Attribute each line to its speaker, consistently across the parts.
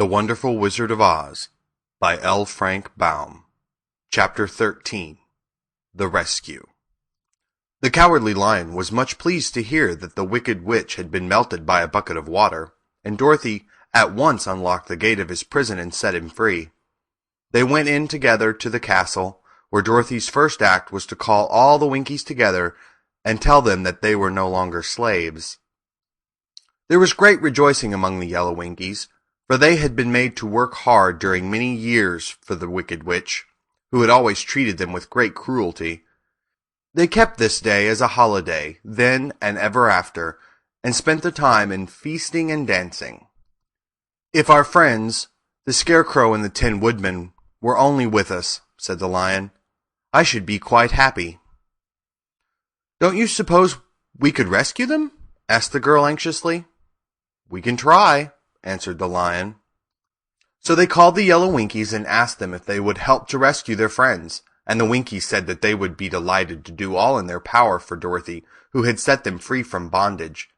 Speaker 1: The Wonderful Wizard of Oz by L. Frank Baum. Chapter 13. The Rescue. The Cowardly Lion was much pleased to hear that the wicked witch had been melted by a bucket of water, and Dorothy at once unlocked the gate of his prison and set him free. They went in together to the castle, where Dorothy's first act was to call all the Winkies together and tell them that they were no longer slaves. There was great rejoicing among the Yellow Winkies, for they had been made to work hard during many years for the wicked witch, who had always treated them with great cruelty. They kept this day as a holiday, then and ever after, and spent the time in feasting and dancing. "If our friends, the Scarecrow and the Tin Woodman, were only with us," said the Lion, "I should be quite happy." "Don't you suppose we could rescue them?" asked the girl anxiously. "We can try," answered the Lion. So they called the Yellow Winkies and asked them if they would help to rescue their friends, and the Winkies said that they would be delighted to do all in their power for Dorothy, who had set them free from bondage.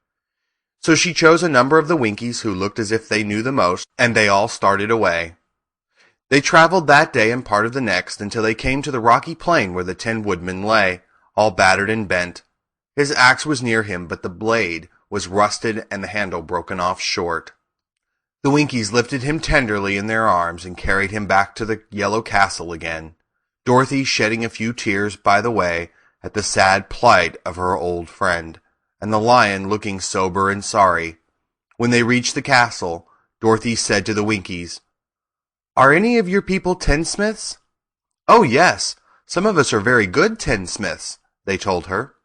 Speaker 1: So she chose a number of the Winkies who looked as if they knew the most, and they all started away. They traveled that day and part of the next until they came to the rocky plain where the Tin Woodman lay, all battered and bent. His axe was near him, but the blade was rusted and the handle broken off short. The Winkies lifted him tenderly in their arms and carried him back to the yellow castle again, Dorothy shedding a few tears by the way at the sad plight of her old friend, and the Lion looking sober and sorry. When they reached the castle, Dorothy said to the Winkies, "Are any of your people tinsmiths?" "Oh, yes, some of us are very good tinsmiths," they told her.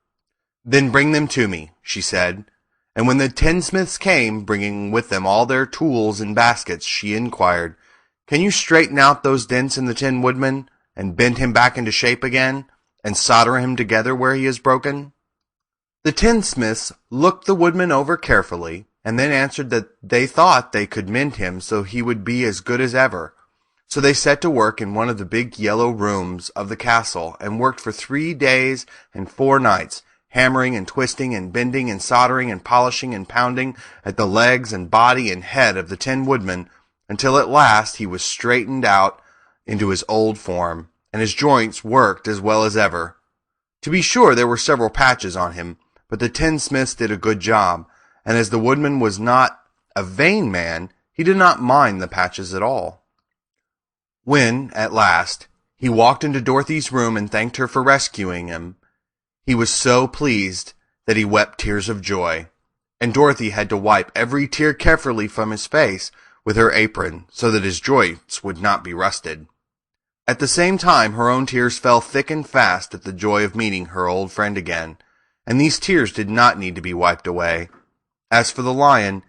Speaker 1: "Then bring them to me," she said. And when the tinsmiths came, bringing with them all their tools and baskets, she inquired, "Can you straighten out those dents in the Tin Woodman, and bend him back into shape again, and solder him together where he is broken?" The tinsmiths looked the Woodman over carefully, and then answered that they thought they could mend him so he would be as good as ever. So they set to work in one of the big yellow rooms of the castle, and worked for 3 days and 4 nights, hammering and twisting and bending and soldering and polishing and pounding at the legs and body and head of the Tin Woodman, until at last he was straightened out into his old form, and his joints worked as well as ever. To be sure, there were several patches on him, but the tinsmiths did a good job, and as the Woodman was not a vain man, he did not mind the patches at all. When, at last, he walked into Dorothy's room and thanked her for rescuing him, he was so pleased that he wept tears of joy, and Dorothy had to wipe every tear carefully from his face with her apron so that his joints would not be rusted. At the same time, her own tears fell thick and fast at the joy of meeting her old friend again, and these tears did not need to be wiped away. As for the Lion,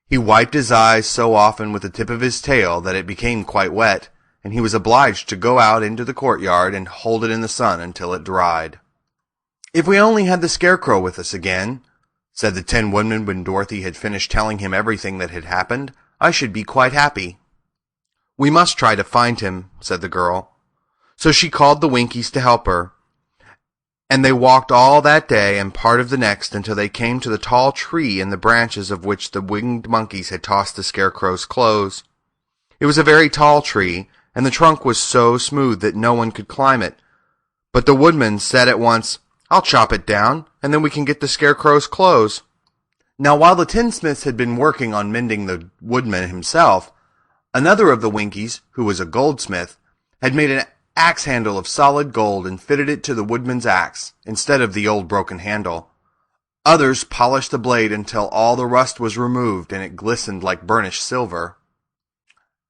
Speaker 1: he wiped his eyes so often with the tip of his tail that it became quite wet, and he was obliged to go out into the courtyard and hold it in the sun until it dried. "If we only had the Scarecrow with us again," said the Tin Woodman when Dorothy had finished telling him everything that had happened, "I should be quite happy." "We must try to find him," said the girl. So she called the Winkies to help her, and they walked all that day and part of the next until they came to the tall tree in the branches of which the winged monkeys had tossed the Scarecrow's clothes. It was a very tall tree, and the trunk was so smooth that no one could climb it. But the Woodman said at once, "I'll chop it down, and then we can get the Scarecrow's clothes." Now while the tinsmiths had been working on mending the Woodman himself, another of the Winkies, who was a goldsmith, had made an axe handle of solid gold and fitted it to the Woodman's axe, instead of the old broken handle. Others polished the blade until all the rust was removed and it glistened like burnished silver.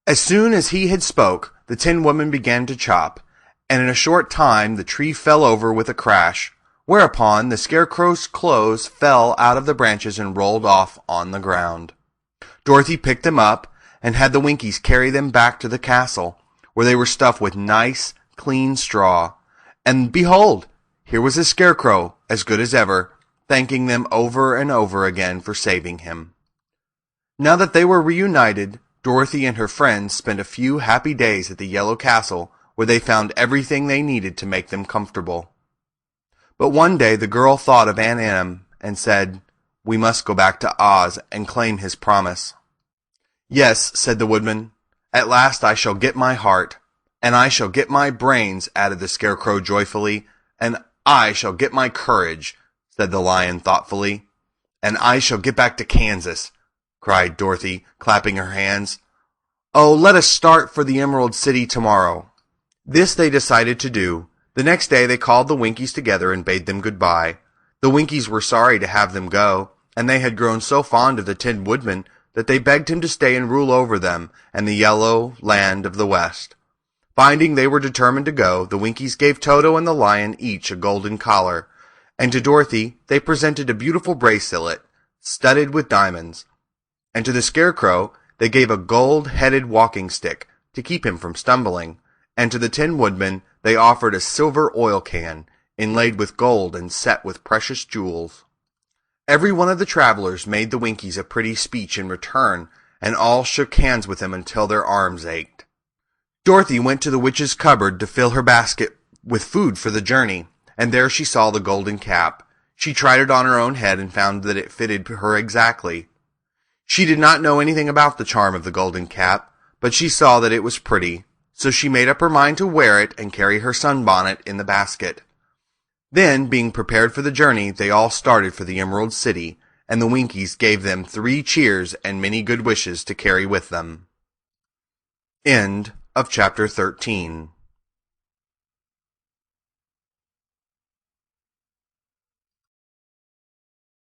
Speaker 1: As soon as he had spoke, the Tin Woodman began to chop, and in a short time the tree fell over with a crash, whereupon the Scarecrow's clothes fell out of the branches and rolled off on the ground. Dorothy picked them up and had the Winkies carry them back to the castle, where they were stuffed with nice, clean straw. And behold, here was the Scarecrow, as good as ever, thanking them over and over again for saving him. Now that they were reunited, Dorothy and her friends spent a few happy days at the Yellow Castle, where they found everything they needed to make them comfortable. But one day the girl thought of Aunt Em and said, "We must go back to Oz and claim his promise." "Yes," said the Woodman. "At last I shall get my heart." "And I shall get my brains," added the Scarecrow joyfully. "And I shall get my courage," said the Lion thoughtfully. "And I shall get back to Kansas," cried Dorothy, clapping her hands. "Oh, let us start for the Emerald City tomorrow." This they decided to do. The next day they called the Winkies together and bade them goodbye. The Winkies were sorry to have them go, and they had grown so fond of the Tin Woodman that they begged him to stay and rule over them and the yellow land of the West. Finding they were determined to go, the Winkies gave Toto and the Lion each a golden collar, and to Dorothy they presented a beautiful bracelet, studded with diamonds. And to the Scarecrow they gave a gold-headed walking stick to keep him from stumbling, and to the Tin Woodman they offered a silver oil can, inlaid with gold and set with precious jewels. Every one of the travelers made the Winkies a pretty speech in return, and all shook hands with them until their arms ached. Dorothy went to the witch's cupboard to fill her basket with food for the journey, and there she saw the golden cap. She tried it on her own head and found that it fitted her exactly. She did not know anything about the charm of the golden cap, but she saw that it was pretty, so she made up her mind to wear it and carry her sunbonnet in the basket. Then, being prepared for the journey, they all started for the Emerald City, and the Winkies gave them 3 cheers and many good wishes to carry with them. End of chapter 13.